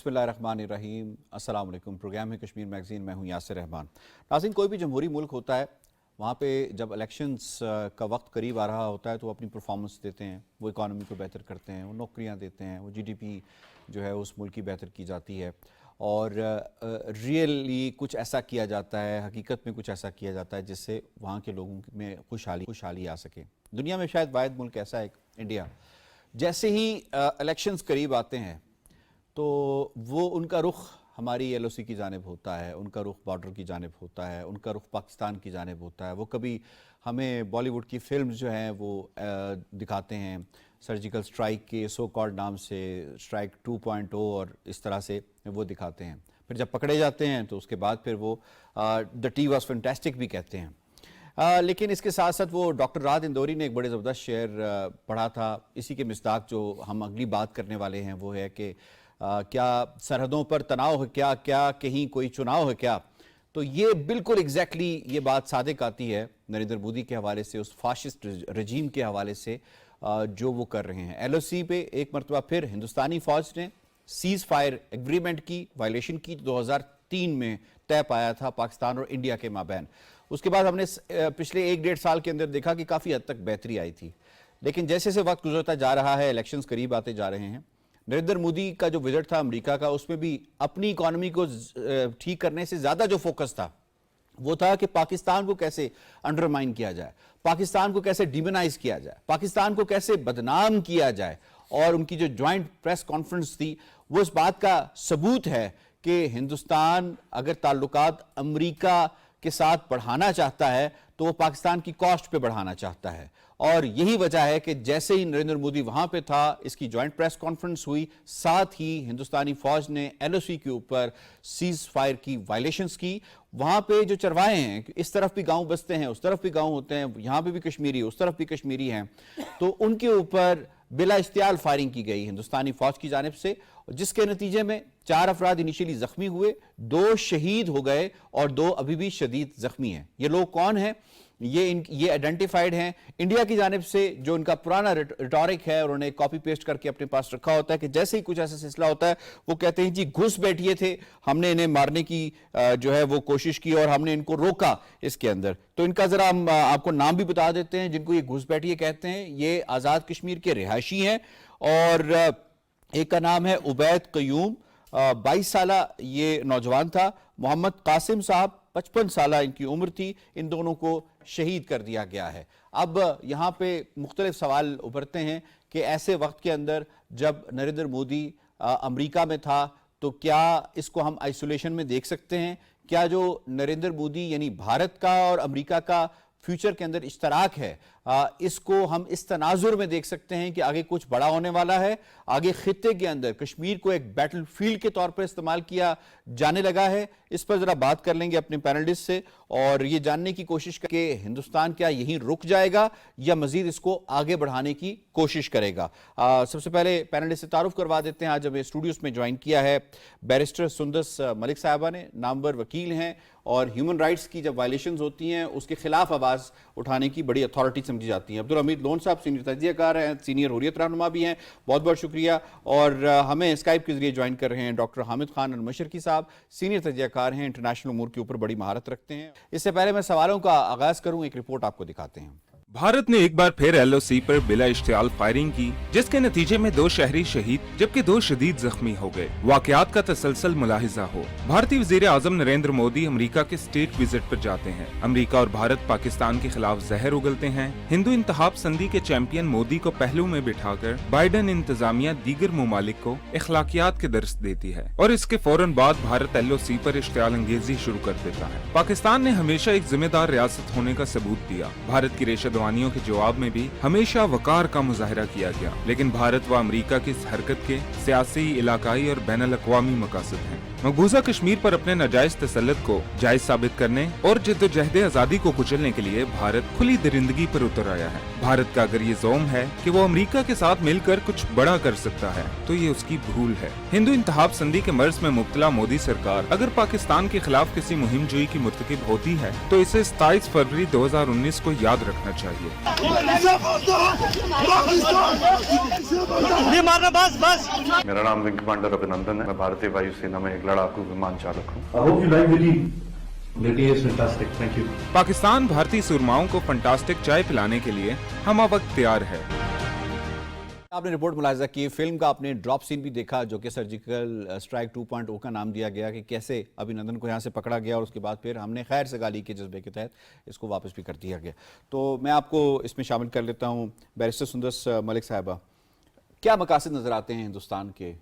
बिस्मिल्लाहिर्रहमानिर्रहीम। अस्सलाम वालेकुम। प्रोग्राम है कश्मीर मैगज़ीन, मैं हूँ यासिर रहमान। नाज़रीन, कोई भी जमहूरी मुल्क होता है, वहाँ पे जब इलेक्शंस का वक्त करीब आ रहा होता है तो वो अपनी परफॉर्मेंस देते हैं, वो इकॉनमी को बेहतर करते हैं, वो नौकरियाँ देते हैं, वो जीडीपी जो है उस मुल्क की बेहतर की जाती है और रियली कुछ ऐसा किया जाता है, हकीकत में कुछ ऐसा किया जाता है जिससे वहाँ के लोगों में खुशहाली आ सके। दुनिया में शायद वाहिद मुल्क ऐसा है, इंडिया। जैसे ही इलेक्शंस करीब आते हैं तो वो उनका रुख हमारी एलओसी की जानिब होता है, उनका रुख बॉर्डर की जानिब होता है, उनका रुख पाकिस्तान की जानिब होता है। वो कभी हमें बॉलीवुड की फिल्म्स जो हैं वो दिखाते हैं, सर्जिकल स्ट्राइक के सो कॉल्ड नाम से, स्ट्राइक 2.0 और इस तरह से वो दिखाते हैं। फिर जब पकड़े जाते हैं तो उसके बाद फिर वो द टी वॉज फैंटास्टिक भी कहते हैं। लेकिन इसके साथ साथ वो डॉक्टर राहत इंदौरी ने एक बड़े ज़बरदस्त शेर पढ़ा था। इसी के मिस्दाक जो हम अगली बात करने वाले हैं वो है कि क्या सरहदों पर तनाव है, क्या कहीं कोई चुनाव है क्या। तो ये बिल्कुल एग्जैक्टली ये बात सादिक आती है नरेंद्र मोदी के हवाले से, उस फाशिस्ट रजीम के हवाले से जो वो कर रहे हैं। एलओसी पे एक मरतबा फिर हिंदुस्तानी फ़ौज ने सीज़ फायर एग्रीमेंट की वायलेशन की 2003 में तय पाया था पाकिस्तान और इंडिया के माबैन। उसके बाद हमने पिछले 1-1.5 साल के अंदर देखा कि काफ़ी हद तक बेहतरी आई थी। लेकिन जैसे जैसे वक्त गुजरता जा रहा है, इलेक्शंस करीब आते जा रहे हैं, नरेंद्र मोदी का जो विजिट था अमेरिका का, उसमें भी अपनी इकॉनमी को ठीक करने से ज़्यादा जो फोकस था वो था कि पाकिस्तान को कैसे अंडरमाइन किया जाए, पाकिस्तान को कैसे डिमोनाइज किया जाए, पाकिस्तान को कैसे बदनाम किया जाए। और उनकी जो जॉइंट प्रेस कॉन्फ्रेंस थी वो इस बात का सबूत है कि हिंदुस्तान अगर ताल्लुकात अमेरिका के साथ बढ़ाना चाहता है तो वो पाकिस्तान की कॉस्ट पे बढ़ाना चाहता है। और यही वजह है कि जैसे ही नरेंद्र मोदी वहां पे था, इसकी जॉइंट प्रेस कॉन्फ्रेंस हुई, साथ ही हिंदुस्तानी फौज ने एलओसी के ऊपर सीज फायर की वायलेशंस की। वहां पे जो चरवाहे हैं, इस तरफ भी गांव बसते हैं, उस तरफ भी गांव होते हैं, यहां पे भी कश्मीरी, उस तरफ भी कश्मीरी हैं, तो उनके ऊपर बिला इश्तियाल फायरिंग की गई हिंदुस्तानी फौज की जानिब से, जिसके नतीजे में 4 अफराद इनिशियली जख्मी हुए, 2 शहीद हो गए और 2 अभी भी शदीद जख्मी हैं। ये लोग कौन हैं? ये आइडेंटिफाइड हैं। इंडिया की जानिब से जो उनका पुराना रिटोरिक है, उन्होंने कॉपी पेस्ट करके अपने पास रखा होता है कि जैसे ही कुछ ऐसा सिलसिला होता है वो कहते हैं जी घुस बैठिए थे, हमने इन्हें मारने की जो है वो कोशिश की और हमने इनको रोका इसके अंदर। तो इनका जरा हम आपको नाम भी बता देते हैं जिनको ये घुस बैठिए कहते हैं। ये आज़ाद कश्मीर के रिहायशी हैं और एक का नाम है उबैद कयूम, 22 साल ये नौजवान था। मोहम्मद कासिम साहब 55 साल इनकी उम्र थी। इन दोनों को शहीद कर दिया गया है। अब यहाँ पे मुख्तलिफ सवाल उभरते हैं कि ऐसे वक्त के अंदर जब नरेंद्र मोदी अमेरिका में था तो क्या इसको हम आइसोलेशन में देख सकते हैं? क्या जो नरेंद्र मोदी यानी भारत का और अमेरिका का फ्यूचर के अंदर इश्तराक है, इसको हम इस तनाजुर में देख सकते हैं कि आगे कुछ बड़ा होने वाला है? आगे खित्ते के अंदर कश्मीर को एक बैटल फील्ड के तौर पर इस्तेमाल किया जाने लगा है? इस पर जरा बात कर लेंगे अपने पैनलिस्ट से और ये जानने की कोशिश कि हिंदुस्तान क्या यहीं रुक जाएगा या मजीद इसको आगे बढ़ाने की कोशिश करेगा। सबसे पहले पैनलिस्ट से तारुफ करवा देते हैं। आज हमें स्टूडियोज में ज्वाइन किया है बैरिस्टर सुंदस मलिक साहबा ने, नामवर वकील हैं और ह्यूमन राइट्स की जब वायलेशंस होती हैं उसके खिलाफ आवाज़ उठाने की बड़ी अथॉरिटी समझी जाती हैं। अब्दुल हमीद लोन साहब सीनियर तजियाकार हैं, सीनियर हुर्रियत रहनुमा भी हैं, बहुत बहुत शुक्रिया। और हमें स्काइप के जरिए ज्वाइन कर रहे हैं डॉक्टर हामिद खान अलमशरकी साहब, सीनियर तजियाकार हैं, इंटरनेशनल उमूर के ऊपर बड़ी महारत रखते हैं। इससे पहले मैं सवालों का आगाज करूं, एक रिपोर्ट आपको दिखाते हैं। भारत ने एक बार फिर एलओसी पर बिला इश्तियाल फायरिंग की, जिसके नतीजे में 2 शहरी शहीद जबकि 2 शदीद जख्मी हो गए। वाकयात का तसलसल मुलाहिजा हो। भारतीय वजीर आजम नरेंद्र मोदी अमेरिका के स्टेट विजिट पर जाते हैं। अमेरिका और भारत पाकिस्तान के खिलाफ जहर उगलते हैं। हिंदू इंतहा पसंदी के चैंपियन मोदी को पहलू में बिठाकर बाइडन इंतजामिया दीगर ममालिक को अखलाकियात के दर्स देती है और इसके फौरन बाद भारत एलओसी पर इश्तियाल अंगेजी शुरू कर देता है। पाकिस्तान ने हमेशा एक जिम्मेदार रियासत होने का सबूत दिया। भारत की रेशा के जवाब में भी हमेशा वकार का मुजाहरा किया गया, लेकिन भारत व अमेरिका की इस हरकत के सियासी, इलाकाई और बैनुल अक़वामी मकासद हैं। मकबूजा कश्मीर पर अपने नाजायज तसल्लुत को जायज साबित करने और जद्दोजहद आजादी को कुचलने के लिए भारत खुली दरिंदगी पर उतर आया है। भारत का अगर ये ज़ोम है कि वो अमेरिका के साथ मिलकर कुछ बड़ा कर सकता है तो ये उसकी भूल है। हिंदू इंतहा पसंदी के मर्ज में मुब्तला मोदी सरकार अगर पाकिस्तान के खिलाफ किसी मुहिम जोई की मुर्तकिब होती है तो इसे 27 फरवरी 2019 को याद रखना चाहिए। चाहिए। मेरा नाम विंग कमांडर अभिनंदन है। मैं भारतीय वायुसेना में एक लड़ाकू विमान चालक हूँ। I hope you like the tea. The tea is fantastic. Thank you. Pakistan भारतीय सूरमाओं को फंटास्टिक चाय पिलाने के लिए हम वक्त तैयार है। आपने रिपोर्ट मुलाहिजा की, फिल्म का आपने ड्रॉप सीन भी देखा जो कि सर्जिकल स्ट्राइक 2.0 का नाम दिया गया कि कैसे अभिनंदन को यहाँ से पकड़ा गया और उसके बाद फिर हमने खैर सगाली के जज्बे के तहत इसको वापस भी कर दिया गया। तो मैं आपको इसमें शामिल कर लेता हूँ बैरिस्टर सुंदस मलिक साहिबा, क्या मकासद नज़र आते हैं हिंदुस्तान के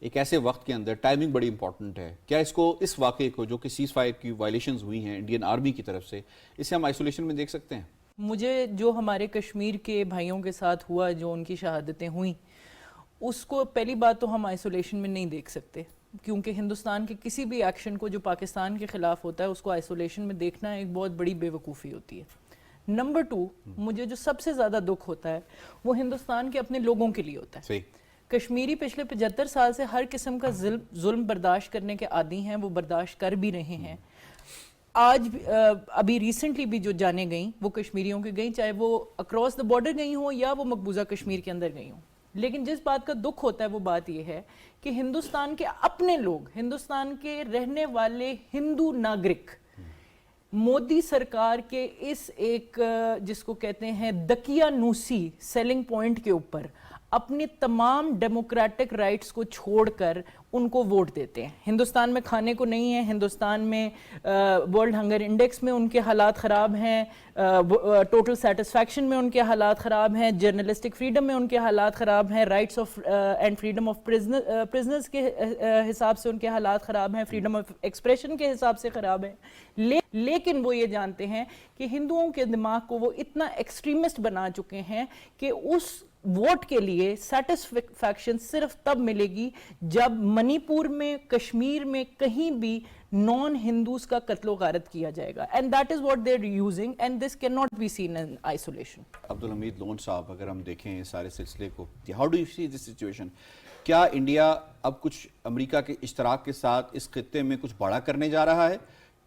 एक ऐसे वक्त के अंदर? टाइमिंग बड़ी इंपॉर्टेंट है। क्या इसको, इस वाक़े को जो कि सीज़ फायर की वायलेशंस हुई हैं इंडियन आर्मी की तरफ से, इसे हम आइसोलेशन में देख सकते हैं? मुझे जो हमारे कश्मीर के भाइयों के साथ हुआ, जो उनकी शहादतें हुई, उसको पहली बात तो हम आइसोलेशन में नहीं देख सकते, क्योंकि हिंदुस्तान के किसी भी एक्शन को जो पाकिस्तान के ख़िलाफ़ होता है उसको आइसोलेशन में देखना एक बहुत बड़ी बेवकूफ़ी होती है। नंबर 2, मुझे जो सबसे ज़्यादा दुख होता है वो हिंदुस्तान के अपने लोगों के लिए होता है। सही। कश्मीरी पिछले 75 साल से हर किस्म का जुल्म बर्दाश्त करने के आदी हैं, वो बर्दाश्त कर भी रहे हैं। आज अभी रिसेंटली भी जो जाने गई वो कश्मीरियों की गई, चाहे वो अक्रॉस द बॉर्डर गई हो या वो मकबूजा कश्मीर के अंदर गई हो। लेकिन जिस बात का दुख होता है वो बात ये है कि हिंदुस्तान के अपने लोग, हिंदुस्तान के रहने वाले हिंदू नागरिक मोदी सरकार के इस एक जिसको कहते हैं दकियानूसी सेलिंग पॉइंट के ऊपर अपने तमाम डेमोक्रेटिक राइट्स को छोड़कर उनको वोट देते हैं। हिंदुस्तान में खाने को नहीं है, हिंदुस्तान में वर्ल्ड हंगर इंडेक्स में उनके हालात ख़राब हैं, टोटल सेटिस्फैक्शन में उनके हालात ख़राब हैं, जर्नलिस्टिक फ्रीडम में उनके हालात ख़राब हैं, rights of and freedom of prisoners के हिसाब से उनके हालात ख़राब हैं, फ्रीडम ऑफ एक्सप्रेशन के हिसाब से ख़राब है। लेकिन वो ये जानते हैं कि हिंदुओं के दिमाग को वो इतना एक्सट्रीमिस्ट बना चुके हैं कि उस वोट के लिए सेटिस्फैक्शन सिर्फ तब मिलेगी जब मणिपुर में, कश्मीर में कहीं भी नॉन हिंदूज का कत्लो गारत किया जाएगा। And that is what they are using and this can not be seen in isolation. Abdul Hamid Lone sahab, अगर हम देखें इस सारे सिलसिले को, how do you see this situation? क्या इंडिया अब कुछ अमेरिका के इश्तराक के साथ इस खित्ते में कुछ बड़ा करने जा रहा है?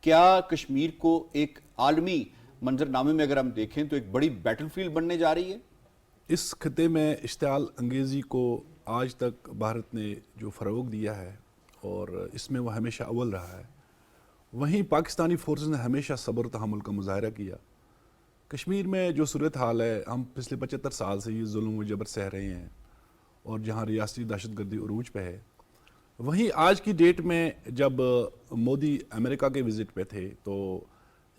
क्या कश्मीर को एक आलमी मंजरनामे में अगर हम देखें तो एक बड़ी बैटलफील्ड बनने जा रही है? इस खत्े में इश्तियाल अंगेज़ी को आज तक भारत ने जो फ़रोग़ दिया है और इसमें वह हमेशा अव्वल रहा है, वहीं पाकिस्तानी फोर्सेस ने हमेशा सब्र तहम्मुल का मुज़ाहरा किया। कश्मीर में जो सूरत हाल है, हम पिछले 75 साल से ये जुल्म व जबर सह रहे हैं और जहाँ रियासती दहशतगर्दी उरूज पे है, वहीं आज की डेट में जब मोदी अमेरिका के विज़िट पे थे तो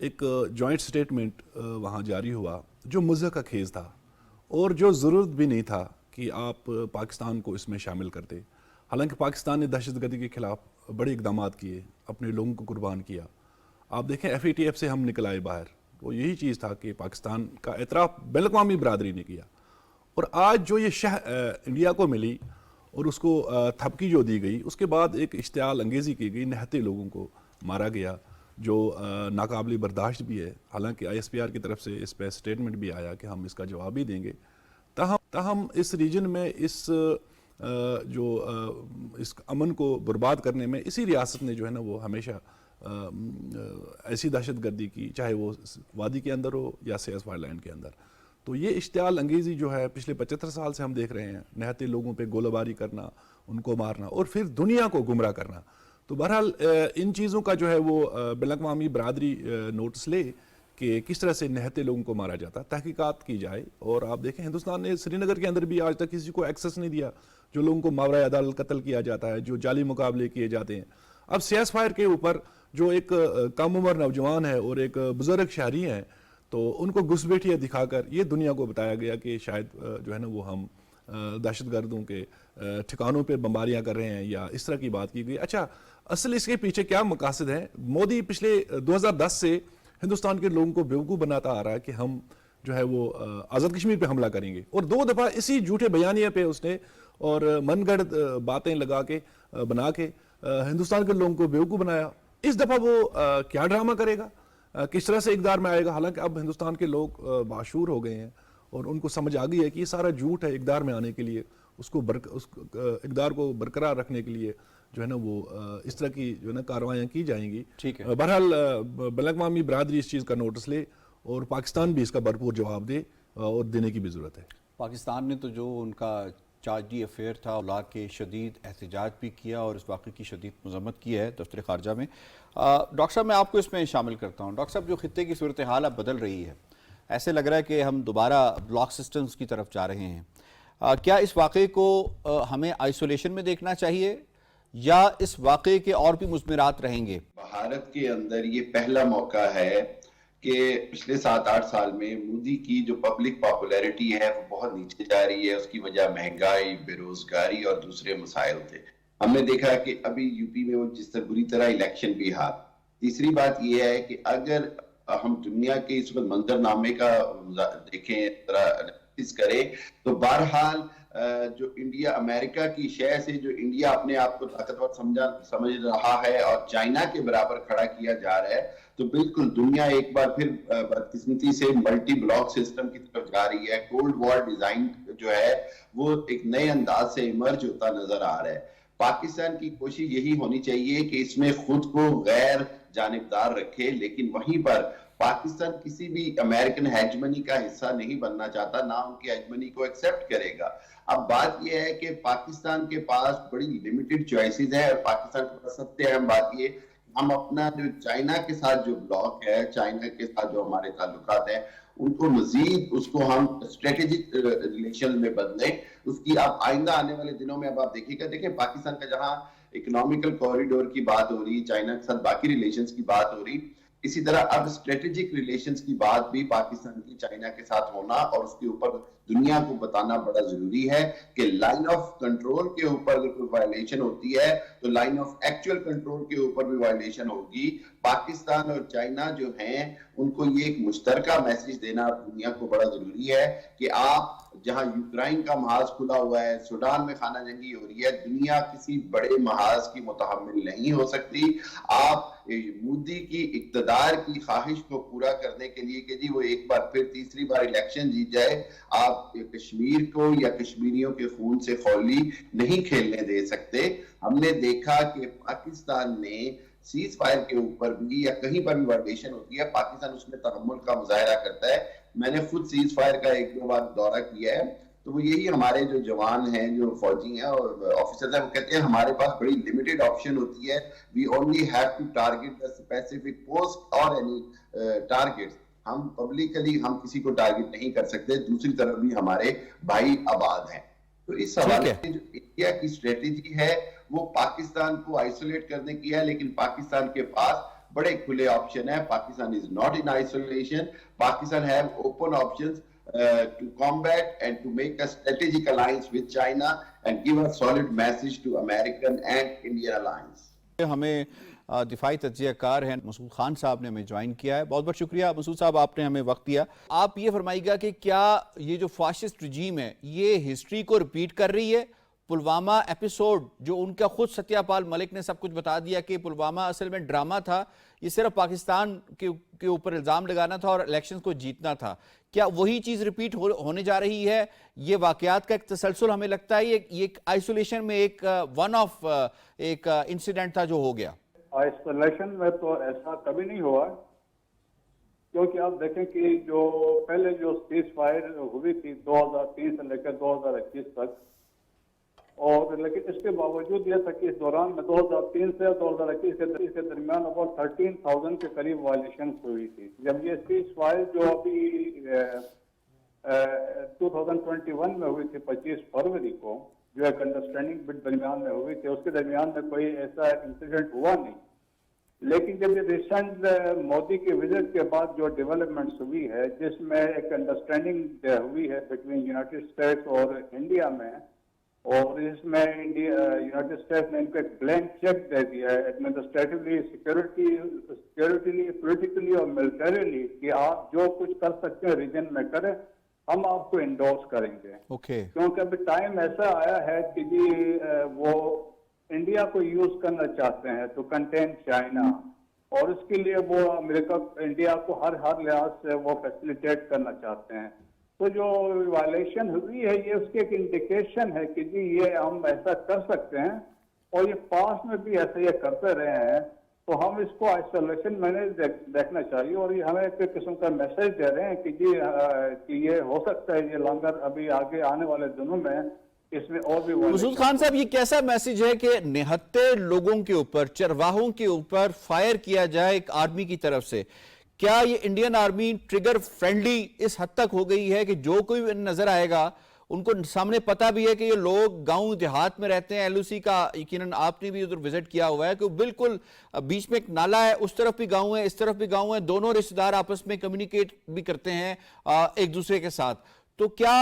एक जॉइंट स्टेटमेंट वहाँ जारी हुआ जो मुज़ह का खेज़ था और जो ज़रूरत भी नहीं था कि आप पाकिस्तान को इसमें शामिल करते। हालांकि पाकिस्तान ने दहशतगर्दी के ख़िलाफ़ बड़े इक़दाम किए, अपने लोगों को कुर्बान किया। आप देखें FATF से हम निकल आए बाहर, तो यही चीज़ था कि पाकिस्तान का एतराफ़ बैनुल-अक़वामी बरादरी ने किया। और आज जो ये शह इंडिया को मिली और उसको थपकी जो दी गई, उसके बाद एक इश्तियाल अंगेज़ी की गई, निहत्ते लोगों को मारा गया जो नाकाबिल बर्दाश्त भी है। हालांकि ISPR की तरफ से इस पर स्टेटमेंट भी आया कि हम इसका जवाब भी देंगे। ताहम इस रीजन में इस इस अमन को बर्बाद करने में इसी रियासत ने जो है ना वो हमेशा ऐसी दहशतगर्दी की, चाहे वो वादी के अंदर हो या सीज़ फायर लाइन के अंदर। तो ये इश्तियाल अंगेज़ी जो है पिछले 75 साल से हम देख रहे हैं, निहत्ते लोगों पे गोलाबारी करना, उनको मारना और फिर दुनिया को गुमराह करना। तो बहरहाल इन चीज़ों का जो है वो बैनुल-अक़वामी बरादरी नोटिस ले कि किस तरह से निहत्ते लोगों को मारा जाता, तहकीकात की जाए। और आप देखें हिंदुस्तान ने श्रीनगर के अंदर भी आज तक किसी को एक्सेस नहीं दिया, जो लोगों को मावराए अदालत कत्ल किया जाता है, जो जाली मुकाबले किए जाते हैं। अब सीज़ फायर के ऊपर जो एक कम उम्र नौजवान है और एक बुजुर्ग शहरी हैं, तो उनको घुसपैठियाँ दिखाकर ये दुनिया को बताया गया कि शायद जो है ना वो हम दहशतगर्दों के ठिकानों पे बमबारियाँ कर रहे हैं या इस तरह की बात की गई। अच्छा, असल इसके पीछे क्या मकासद है? मोदी पिछले 2010 से हिंदुस्तान के लोगों को बेवकूफ़ बनाता आ रहा है कि हम जो है वो आज़ाद कश्मीर पे हमला करेंगे, और 2 दफ़ा इसी झूठे बयानिए पे उसने और मनगढ़ बातें लगा के बना के हिंदुस्तान के लोगों को बेवकूफ़ बनाया। इस दफ़ा वो क्या ड्रामा करेगा, किस तरह से इक़्तिदार में आएगा? हालांकि अब हिंदुस्तान के लोग बाशूर हो गए हैं और उनको समझ आ गई है कि ये सारा झूठ है। इक़्तिदार में आने के लिए उसको इक़्तिदार को बरकरार रखने के लिए जो है ना वो इस तरह की जो है ना कार्रवाइयाँ की जाएंगी। ठीक है। बहरहाल बैनुल-अक़वामी बरादरी इस चीज़ का नोटिस ले اور پاکستان بھی اس کا بھرپور جواب دے اور دینے کی بھی ضرورت ہے. پاکستان نے تو جو ان کا چارجی افیئر تھا لا کے شدید احتجاج بھی کیا اور اس واقعے کی شدید مذمت کی ہے دفتر خارجہ میں. ڈاکٹر صاحب میں آپ کو اس میں شامل کرتا ہوں. ڈاکٹر صاحب جو خطے کی صورتحال اب بدل رہی ہے، ایسے لگ رہا ہے کہ ہم دوبارہ بلاک سسٹمز کی طرف جا رہے ہیں. کیا اس واقعے کو ہمیں آئسولیشن میں دیکھنا چاہیے یا اس واقعے کے اور بھی مثمرات رہیں گے؟ بھارت کے اندر یہ پہلا موقع ہے کہ پچھلے 7-8 سال میں مودی کی جو پبلک پاپولیرٹی ہے وہ بہت نیچے جا رہی ہے. اس کی وجہ مہنگائی، بے روزگاری اور دوسرے مسائل تھے. ہم نے دیکھا کہ ابھی یو پی میں وہ جس طرح بری طرح الیکشن بھی ہار. تیسری بات یہ ہے کہ اگر ہم دنیا کے اس وقت منظرنامے کا دیکھیں، کریں تو بہرحال جو انڈیا امریکہ کی شے سے جو انڈیا اپنے آپ کو طاقتور سمجھ رہا ہے اور چائنا کے برابر کھڑا کیا جا رہا ہے، تو بالکل دنیا ایک بار پھر بدقسمتی سے ملٹی بلاک سسٹم کی طرف جا رہی ہے. کولڈ وار ڈیزائن جو ہے وہ ایک نئے انداز سے ایمرج ہوتا نظر آ رہا ہے. پاکستان کی کوشش یہی ہونی چاہیے کہ اس میں خود کو غیر جانبدار رکھے، لیکن وہیں پر پاکستان کسی بھی امریکن ہیجمنی کا حصہ نہیں بننا چاہتا، نہ ان کی ہیجمنی کو ایکسپٹ کرے گا. اب بات یہ ہے کہ پاکستان کے پاس بڑی لیمیٹڈ چوائسز ہیں، اور پاکستان کے پاس سب سے اہم بات یہ ہم اپنا جو چائنا کے ساتھ جو بلاک ہے، چائنا کے ساتھ جو ہمارے تعلقات ہیں، ان کو مزید اس کو ہم اسٹریٹجک ریلیشن میں بدلیں. اس کی آپ آئندہ آنے والے دنوں میں اب آپ دیکھیے گا، دیکھیں پاکستان کا جہاں اکنامیکل کوریڈور کی بات ہو رہی، چائنا کے ساتھ باقی ریلیشنز کی بات ہو رہی، اسی طرح اب اسٹریٹجک ریلیشنز کی بات بھی پاکستان کی چائنا کے ساتھ ہونا اور اس کے اوپر دنیا کو بتانا بڑا ضروری ہے کہ لائن آف کنٹرول کے اوپر اگر کوئی وائلیشن ہوتی ہے تو لائن آف ایکچوئل کنٹرول کے اوپر بھی وائلیشن ہوگی. پاکستان اور چائنا جو ہیں ان کو یہ ایک مشترکہ میسج دینا دنیا کو بڑا ضروری ہے کہ آپ جہاں یوکرائن کا محاذ کھلا ہوا ہے، سوڈان میں خانہ جنگی ہو رہی ہے، دنیا کسی بڑے محاذ کی متحمل نہیں ہو سکتی. آپ مودی کی اقتدار کی خواہش کو پورا کرنے کے لیے کہ جی وہ ایک بار پھر تیسری بار الیکشن جیت جائے، آپ کشمیر کو یا کشمیریوں کے خون سے خولی نہیں کھیلنے دے سکتے. ہم نے دیکھا کہ پاکستان نے سیز فائر کے اوپر بھی یا کہیں پر بھی وائلیشن ہوتی ہے، پاکستان اس میں تحمل کا مظاہرہ کرتا ہے. میں نے خود سیز فائر کا 1-2 بار دورہ کیا ہے، تو وہ یہی ہمارے جو جوان ہیں، جو فوجی ہیں اور آفیسرز ہیں، وہ کہتے ہیں ہمارے پاس بڑی لمیٹڈ آپشن ہوتی ہے. We only have to target a specific post اور اینی ٹارگیٹس. ہم پبلکلی ہم کسی کو ٹارگیٹ نہیں کر سکتے، دوسری طرف بھی ہمارے بھائی آباد ہیں. تو اس حوالے سے جو انڈیا کی اسٹریٹجی ہے وہ پاکستان کو آئسولیٹ کرنے کی ہے، لیکن پاکستان کے پاس بڑے کھلے آپشن ہیں. Pakistan is not in isolation. Pakistan have open options to combat and to make a strategic alliance with China and give a solid message to American and Indian alliance. ہمیں دفاعی تجزیہ کار ہیں مسعود خان صاحب نے ہمیں جوائن کیا ہے. بہت بہت شکریہ مسعود صاحب، آپ نے ہمیں وقت دیا. آپ یہ فرمائیے گا کہ کیا یہ جو فاشسٹ رجیم ہے یہ ہسٹری کو ریپیٹ کر رہی ہے؟ پلوامہ ایپیسوڈ جو ان کا خود ستیہ پال ملک نے سب کچھ بتا دیا کہ پلوامہ اصل میں ڈرامہ تھا، یہ صرف پاکستان کے اوپر الزام لگانا تھا اور الیکشنز کو جیتنا تھا. کیا وہی چیز ریپیٹ ہونے جا رہی ہے؟ یہ واقعات کا ایک تسلسل ہمیں لگتا ہے یہ ایک آئسولیشن میں ایک ون آف ایک انسیڈنٹ تھا جو ہو گیا. آئسولیشن میں تو ایسا کبھی نہیں ہوا، کیونکہ آپ دیکھیں کہ جو پہلے جو سیز فائر ہوئی تھی 2003 سے لے کر 2021 تک، اور لیکن اس کے باوجود یہ تھا کہ اس دوران میں 2003 سے 2021 کے درمیان اباؤٹ 13,000 کے قریب وائلیشنز ہوئی تھی. جب یہ سیز فائر جو ابھی 2021 میں ہوئی تھی 25 فروری کو، جو ایک انڈرسٹینڈنگ درمیان میں ہوئی تھی، اس کے درمیان میں کوئی ایسا انسیڈنٹ ہوا نہیں. لیکن جب یہ ریسنٹ مودی کے وزٹ کے بعد جو ڈیولپمنٹس ہوئی ہے، جس میں ایک انڈرسٹینڈنگ ہوئی ہے بٹوین یونائٹڈ اسٹیٹس اور انڈیا میں، اور اس میں یونائٹڈ اسٹیٹس نے ان کو ایک بلینک چیک دے دیا ہے ایڈمنسٹریٹولی، سیکورٹیلی، پولیٹیکلی اور ملٹریلی کہ آپ جو کچھ کر سکتے ہیں ریجن میں کریں، ہم آپ کو انڈورس کریں گے. کیونکہ ابھی ٹائم ایسا آیا ہے کہ جی وہ انڈیا کو یوز کرنا چاہتے ہیں ٹو کنٹین چائنا، اور اس کے لیے وہ امریکہ انڈیا کو ہر لحاظ سے وہ فیسیلیٹیٹ کرنا چاہتے ہیں. تو جو وائلیشن ہوئی ہے یہ اس کی ایک انڈیکیشن ہے کہ جی یہ ہم ایسا کر سکتے ہیں، اور یہ پاس میں بھی ایسا یہ کرتے رہے ہیں. तो हम इसको आइसोलेशन मैंने देखना चाहिए, और ये हमें एक किस्म का मैसेज दे रहे हैं कि जी कि ये हो सकता है ये लंगर अभी आगे आने वाले दिनों में इसमें और भी मसूद खान साहब, ये कैसा मैसेज है कि निहत्थे लोगों के ऊपर, चरवाहों के ऊपर फायर किया जाए एक आर्मी की तरफ से? क्या ये इंडियन आर्मी ट्रिगर फ्रेंडली इस हद तक हो गई है कि जो कोई नजर आएगा उनको सामने पता भी है कि ये लोग गांव देहात में रहते हैं? एलओसी का यकीनन आपने भी उधर विजिट किया हुआ है कि बिल्कुल बीच में एक नाला है, उस तरफ भी गांव है, इस तरफ भी गांव है, दोनों रिश्तेदार आपस में कम्युनिकेट भी करते हैं एक दूसरे के साथ। तो क्या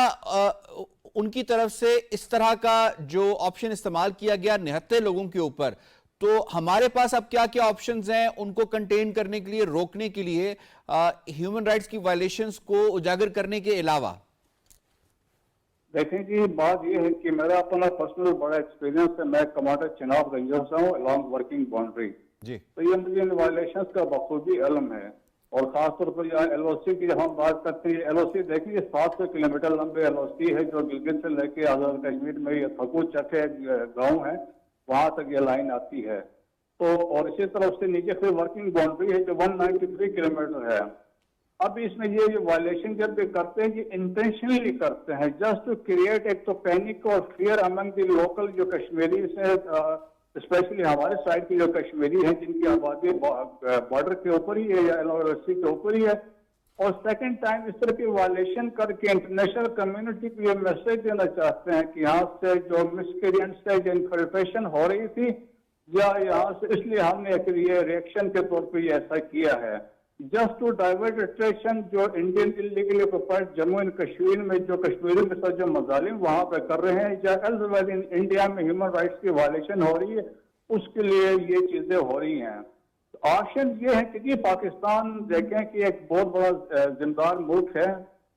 उनकी तरफ से इस तरह का जो ऑप्शन इस्तेमाल किया गया निहत्थे लोगों के ऊपर, तो हमारे पास अब क्या क्या ऑप्शंस हैं उनको कंटेन करने के लिए, रोकने के लिए, ह्यूमन राइट्स की वायलेशंस को उजागर करने के अलावा? देखें जी, बात ये है कि मेरा अपना पर्सनल बड़ा एक्सपीरियंस है। मैं कमांडर चिनाब रेंजर्स हूँ अलॉन्ग वर्किंग बाउंड्री जी। तो ये मुझे इन वायलेशंस का बखूबी इल्म है। और खासतौर पर यहाँ एलओसी की जब हम बात करते हैं, एलओसी देखिए 700 किलोमीटर लंबे एलओसी है जो गिलगित से लेके आजाद कश्मीर में ये थकू चक है गाँव है, वहां तक ये लाइन आती है। तो और इसी तरफ से नीचे फिर वर्किंग बाउंड्री है जो 193 किलोमीटर है। अब इसमें ये जो वायलेशन जब भी करते हैं, ये इंटेंशनली करते हैं जस्ट टू क्रिएट एक तो पैनिक और फियर अमंग द लोकल जो कश्मीरी से, स्पेशली हमारे साइड के जो कश्मीरी हैं जिनकी आबादी बॉर्डर के ऊपर ही है या एलओसी के ऊपर ही है। और सेकंड टाइम इस तरह की वायलेशन करके इंटरनेशनल कम्युनिटी को ये मैसेज देना चाहते हैं कि यहाँ से जो मिसक्रिएंट से जो इन्फिल्ट्रेशन हो रही थी या यहाँ से, इसलिए हमने एक ये रिएक्शन के तौर पर ऐसा किया है जस्ट टू डाइवर्ट अट्रैक्शन जो Indian illegally occupied Jammu and Kashmir में जो कश्मीरी के साथ जो मजालिम वहां पे कर रहे हैं या एल्सवेयर इन इंडिया में ह्यूमन राइट्स की वायलेशन हो रही है, उसके लिए ये चीजें हो रही हैं। ऑप्शन ये है कि पाकिस्तान देखें कि एक बहुत बड़ा जिम्मेदार मुल्क है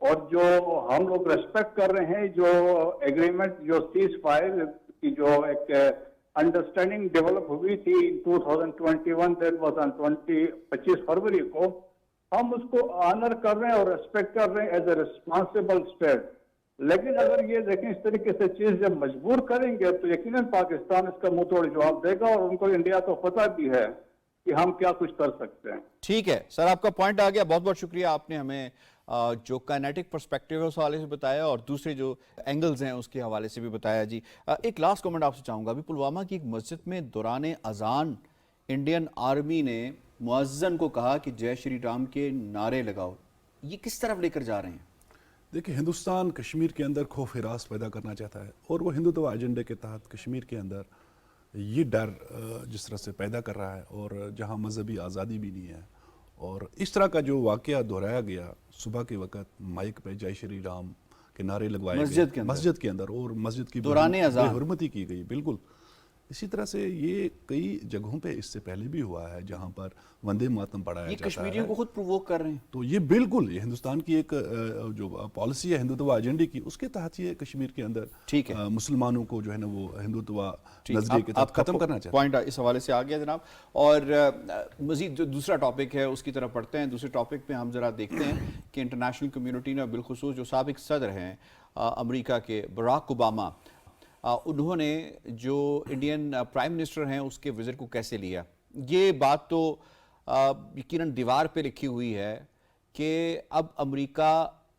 और जो हम लोग रेस्पेक्ट कर रहे हैं, जो एग्रीमेंट जो सीज फायर की जो एक अंडरस्टैंडिंग डेवलप हुई थी 2021 दैट वाज ऑन 25 फरवरी को, हम उसको ऑनर कर रहे हैं और रेस्पेक्ट कर रहे हैं एज ए रिस्पॉन्सिबल स्टेट। लेकिन अगर ये देखें इस तरीके से चीज जब मजबूर करेंगे तो यकीनन पाकिस्तान इसका मुंह तोड़ जवाब देगा और उनको इंडिया को पता भी है कि हम क्या कुछ कर सकते हैं। ठीक है सर, आपका पॉइंट आ गया, बहुत बहुत शुक्रिया। आपने हमें जो काइनेटिक पर्सपेक्टिव है उस हवाले से बताया और दूसरे जो एंगल्स हैं उसके हवाले से भी बताया जी। एक लास्ट कमेंट आपसे चाहूँगा। अभी पुलवामा की एक मस्जिद में दौरान अजान इंडियन आर्मी ने मुअज्जिन को कहा कि जय श्री राम के नारे लगाओ, ये किस तरफ लेकर जा रहे हैं? देखिए, हिंदुस्तान कश्मीर के अंदर खौफ हिरास पैदा करना चाहता है और वो हिंदुत्व एजेंडे के तहत कश्मीर के अंदर ये डर जिस तरह से पैदा कर रहा है और जहाँ मजहबी आज़ादी भी नहीं है, और इस तरह का जो वाक़या दोहराया गया सुबह के वक्त माइक पे जय श्री राम के नारे लगवाए मस्जिद के अंदर और मस्जिद की बेहुरमती की गई। बिल्कुल इसी तरह से ये कई जगहों पे इससे पहले भी हुआ है जहां पर वंदे मातरम पढ़ाया जाता है। कश्मीरियों को खुद प्रोवोक कर रहे हैं। तो ये बिल्कुल ये हिंदुस्तान की एक जो पॉलिसी है हिंदुत्व एजेंडे की, उसके तहत ये कश्मीर के अंदर ठीक है मुसलमानों को जो है ना वो हिंदुत्व नजरिए के तहत खत्म करना चाहते हैं। पॉइंट इस हवाले से आ गया जनाब। और मजीद जो दूसरा टॉपिक है उसकी तरफ पढ़ते हैं। दूसरे टॉपिक पे हम जरा देखते हैं कि इंटरनेशनल कम्युनिटी ने बिलखुसूस जो साबिक सदर हैं अमेरिका के बराक ओबामा, उन्होंने जो इंडियन प्राइम मिनिस्टर हैं उसके विजिट को कैसे लिया। ये बात तो यकीनन दीवार पे लिखी हुई है कि अब अमेरिका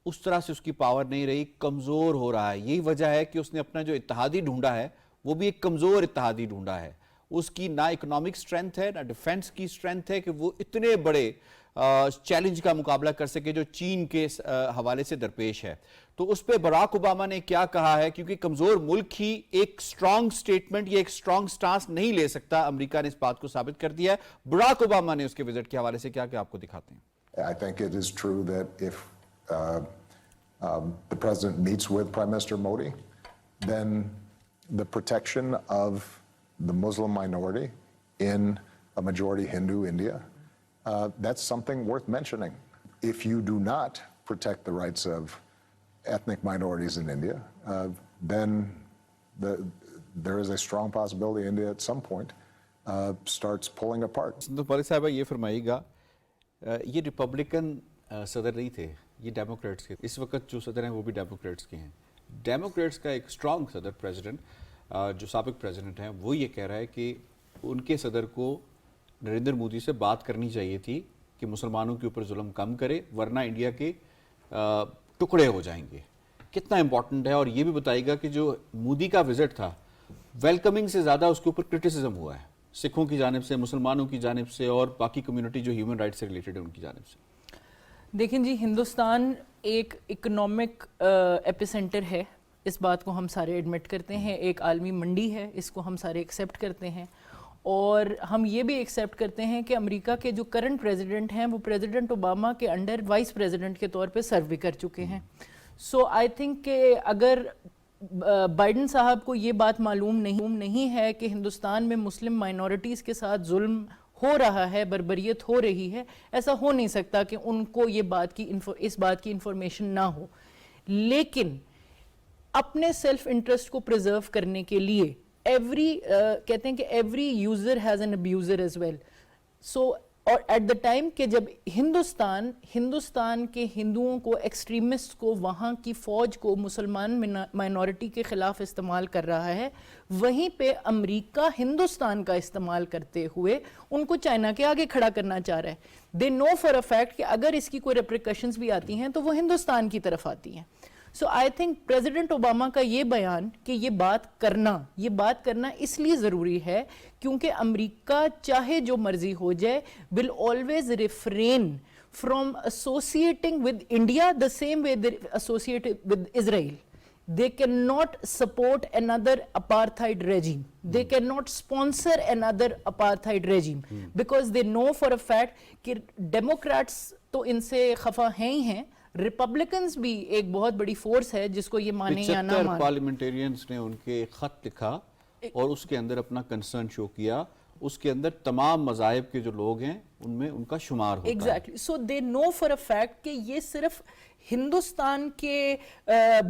उस तरह से उसकी पावर नहीं रही, कमज़ोर हो रहा है। यही वजह है कि उसने अपना जो इत्तेहादी ढूंढा है वो भी एक कमज़ोर इत्तेहादी ढूंढा है। उसकी ना इकोनॉमिक स्ट्रेंथ है ना डिफेंस की स्ट्रेंथ है कि वो इतने बड़े चैलेंज का मुकाबला कर सके जो चीन के हवाले से दरपेश है। तो उस पर बराक ओबामा ने क्या कहा है, क्योंकि कमजोर मुल्क ही एक स्ट्रांग स्टेटमेंट या एक स्ट्रांग स्टांस नहीं ले सकता, अमेरिका ने इस बात को साबित कर दिया है। बराक ओबामा ने उसके विजिट के हवाले से क्या क्या आपको दिखाते हैं। I think it is true that if the president meets with Prime Minister Modi, then the protection of the Muslim minority in a majority Hindu India, that's something worth mentioning. If you do not protect the rights of ethnic minorities in India, then there is a strong possibility India at some point starts pulling apart. तो पालिक साहब ये फरमाइएगा, ये Republican सदर नहीं थे, ये Democrats के। इस वक्त जो सदर हैं वो भी डेमोक्रेट्स के हैं। डेमोक्रेट्स का एक स्ट्रांग सदर प्रेसिडेंट जो साबिक प्रेसिडेंट हैं वो ये कह रहा है कि उनके सदर को نریندر مودی سے بات کرنی چاہیے تھی کہ مسلمانوں کے اوپر ظلم کم کرے ورنہ انڈیا کے ٹکڑے ہو جائیں گے. کتنا امپورٹنٹ ہے؟ اور یہ بھی بتائے گا کہ جو مودی کا وزٹ تھا ویلکمنگ سے زیادہ اس کے اوپر کرٹیسزم ہوا ہے سکھوں کی جانب سے, مسلمانوں کی جانب سے اور باقی کمیونٹی جو ہیومن رائٹ سے ریلیٹڈ ہے ان کی جانب سے. دیکھیں جی, ہندوستان ایک اکنامک ایپی سینٹر ہے, اس بات کو ہم سارے ایڈمٹ کرتے ہیں. ایک عالمی منڈی ہے, اس کو ہم سارے ایکسیپٹ کرتے ہیں. اور ہم یہ بھی ایکسیپٹ کرتے ہیں کہ امریکہ کے جو کرنٹ پریزیڈنٹ ہیں وہ پریزیڈنٹ اوباما کے انڈر وائس پریزیڈنٹ کے طور پہ سرو بھی کر چکے ہیں. سو آئی تھنک کہ اگر بائیڈن صاحب کو یہ بات معلوم نہیں ہے کہ ہندوستان میں مسلم مائنورٹیز کے ساتھ ظلم ہو رہا ہے, بربریت ہو رہی ہے, ایسا ہو نہیں سکتا کہ ان کو یہ اس بات کی انفارمیشن نہ ہو. لیکن اپنے سیلف انٹرسٹ کو پریزرو کرنے کے لیے کہتے ہیں کہ every user has an abuser as well. So اور ایٹ دا ٹائم کہ جب ہندوستان کے ہندوؤں کو, ایکسٹریمسٹ کو, وہاں کی فوج کو مسلمان مائنورٹی کے خلاف استعمال کر رہا ہے, وہیں پہ امریکہ ہندوستان کا استعمال کرتے ہوئے ان کو چائنا کے آگے کھڑا کرنا چاہ رہا ہے. دے نو فار اے فیکٹ کہ اگر اس کی کوئی ریپریکشنز بھی آتی ہیں تو وہ ہندوستان کی طرف آتی ہیں. سو آئی تھنک پریزیڈنٹ اوباما کا یہ بیان کہ یہ بات کرنا اس لیے ضروری ہے کیونکہ امریکہ چاہے جو مرضی ہو جائے will always refrain from associating with India the same way they associate with Israel. They cannot support another apartheid regime. They cannot sponsor another apartheid regime because they know for a fact کہ Democrats تو ان سے خفا ہیں ہی ہیں, Republicans بھی ایک بہت بڑی فورس ہے جس کو یہ مانے یا نہ مانے. پارلیمنٹیرینز نے ان کے خط لکھا اور اس کے اندر اپنا کنسرن شو کیا, اس کے اندر تمام مذاہب کے جو لوگ ہیں ان میں ان کا شمار ہوتا ہے. Exactly. So they know for a fact کہ یہ صرف ہندوستان کے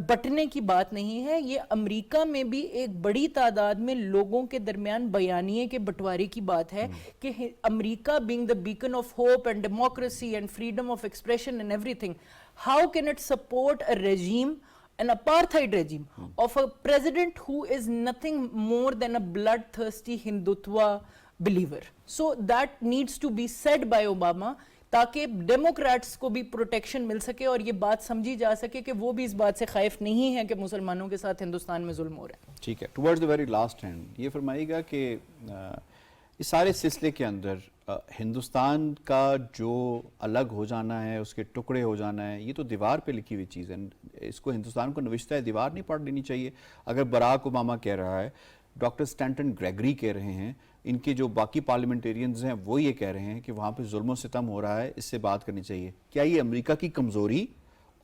بٹنے کی بات نہیں ہے, یہ امریکہ میں بھی ایک بڑی تعداد میں لوگوں کے درمیان بیانیے کے بٹوارے کی بات ہے کہ امریکہ being the beacon of hope and democracy and freedom of expression and everything, how can it support a regime, an apartheid regime of a president who is nothing more than a bloodthirsty Hindutva believer? So that needs to be said by Obama تاکہ democrats کو بھی protection مل سکے اور یہ بات سمجھی جا سکے کہ وہ بھی اس بات سے خائف نہیں ہے کہ مسلمانوں کے ساتھ ہندوستان میں ظلم ہو رہا ہے. ٹھیک ہے, towards the very last and یہ فرمائیے گا کہ اس سارے سلسلے کے اندر ہندوستان کا جو الگ ہو جانا ہے, اس کے ٹکڑے ہو جانا ہے, یہ تو دیوار پہ لکھی ہوئی چیز ہے, اس کو ہندوستان کو نوشتہ ہے دیوار نہیں پڑھ لینی چاہیے. اگر براک اوباما کہہ رہا ہے, ڈاکٹر سٹینٹن گریگری کہہ رہے ہیں, ان کے جو باقی پارلیمنٹیرینز ہیں وہ یہ کہہ رہے ہیں کہ وہاں پہ ظلم و ستم ہو رہا ہے, اس سے بات کرنی چاہیے. کیا یہ امریکہ کی کمزوری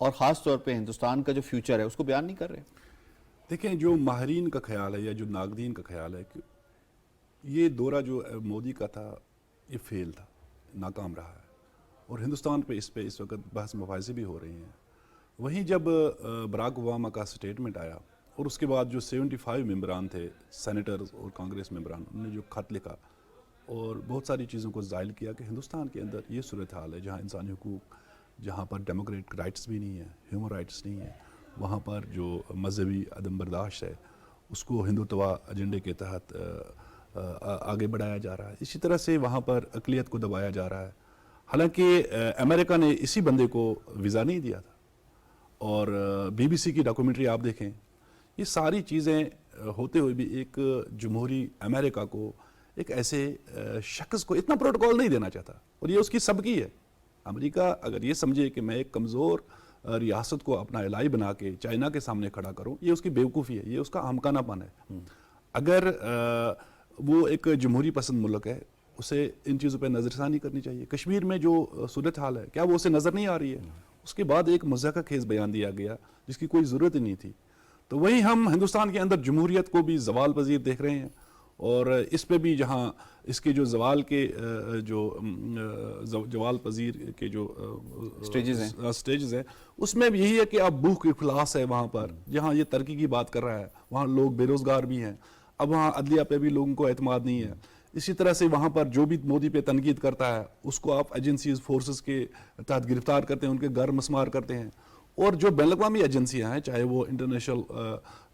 اور خاص طور پہ ہندوستان کا جو فیوچر ہے اس کو بیان نہیں کر رہے؟ دیکھیں, جو ماہرین کا خیال ہے یا جو ناقدین کا خیال ہے کہ یہ دورہ جو مودی کا تھا یہ فیل تھا, ناکام رہا ہے, اور ہندوستان پہ اس وقت بحث مباحثے بھی ہو رہی ہیں. وہیں جب براک اوباما کا سٹیٹمنٹ آیا اور اس کے بعد جو 75 ممبران تھے, سینیٹرز اور کانگریس ممبران, انہوں نے جو خط لکھا اور بہت ساری چیزوں کو ظاہر کیا کہ ہندوستان کے اندر یہ صورتحال ہے جہاں انسانی حقوق, جہاں پر ڈیموکریٹک رائٹس بھی نہیں ہیں, ہیومن رائٹس نہیں ہیں, وہاں پر جو مذہبی عدم برداشت ہے اس کو ہندوتوا ایجنڈے کے تحت آگے بڑھایا جا رہا ہے. اسی طرح سے وہاں پر اقلیت کو دبایا جا رہا ہے. حالانکہ امریکہ نے اسی بندے کو ویزا نہیں دیا تھا. اور BBC کی ڈاکومنٹری آپ دیکھیں, یہ ساری چیزیں ہوتے ہوئے بھی ایک جمہوری امریکہ کو, ایک ایسے شخص کو اتنا پروٹوکول نہیں دینا چاہتا, اور یہ اس کی سبکی ہے. امریکہ اگر یہ سمجھے کہ میں ایک کمزور ریاست کو اپنا الہی بنا کے چائنا کے سامنے کھڑا کروں, یہ اس کی بیوقوفی ہے, یہ اس کا احمقانہ پن ہے. اگر وہ ایک جمہوری پسند ملک ہے, اسے ان چیزوں پہ نظر ثانی کرنی چاہیے. کشمیر میں جو صورتحال ہے کیا وہ اسے نظر نہیں آ رہی ہے؟ اس کے بعد ایک مضحکہ خیز بیان دیا گیا جس کی کوئی ضرورت ہی نہیں تھی. تو وہی ہم ہندوستان کے اندر جمہوریت کو بھی زوال پذیر دیکھ رہے ہیں, اور اس پہ بھی جہاں اس کے جو زوال کے زوال پذیر کے جو سٹیجز ہیں اس میں بھی یہی ہے کہ اب بھوک افلاس ہے وہاں پر. جہاں یہ ترقی کی بات کر رہا ہے وہاں لوگ بے روزگار بھی ہیں, اب وہاں عدلیہ پہ بھی لوگوں کو اعتماد نہیں ہے. اسی طرح سے وہاں پر جو بھی مودی پہ تنقید کرتا ہے اس کو آپ ایجنسیز فورسز کے تحت گرفتار کرتے ہیں, ان کے گھر مسمار کرتے ہیں. اور جو بین الاقوامی ایجنسیاں ہیں, چاہے وہ international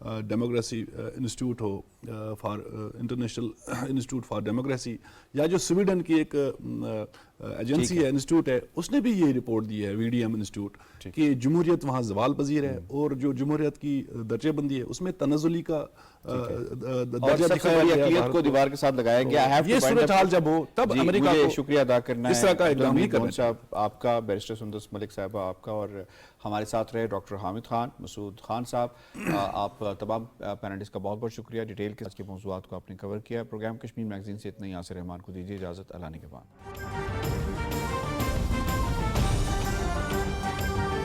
democracy institute who for international institute for democracy یا جو سویڈن کی ایک ایجنسی ہے انسٹیٹیوٹ ہے اس نے بھی یہ رپورٹ دی ہے VDM انسٹیٹیوٹ کہ جمہوریت وہاں زوال پذیر ہے اور جو جمہوریت کی درجہ بندی ہے اس میں تنزلی کا درجہ دکھایا گیا ہے اقلیت کو دیوار کے ساتھ لگایا گیا. یہ صورتحال جب ہو تب امریکہ کو شکریہ ادا کرنا ہے اس طرح کا اقدام نہیں کرنا صاحب آپ کا, بیرسٹر سندس ملک صاحبہ آپ کا, اور ہمارے ساتھ رہے ڈاکٹر حامد خان, مسعود خان صاحب, آپ تمام پینلسٹ کا بہت بہت شکریہ. ڈیٹیل کے موضوعات کو آپ نے کور کیا. پروگرام کشمیر میگزین سے اتنا ہی. یاسر رحمان کو دیجیے اجازت. اللہ نگہبان.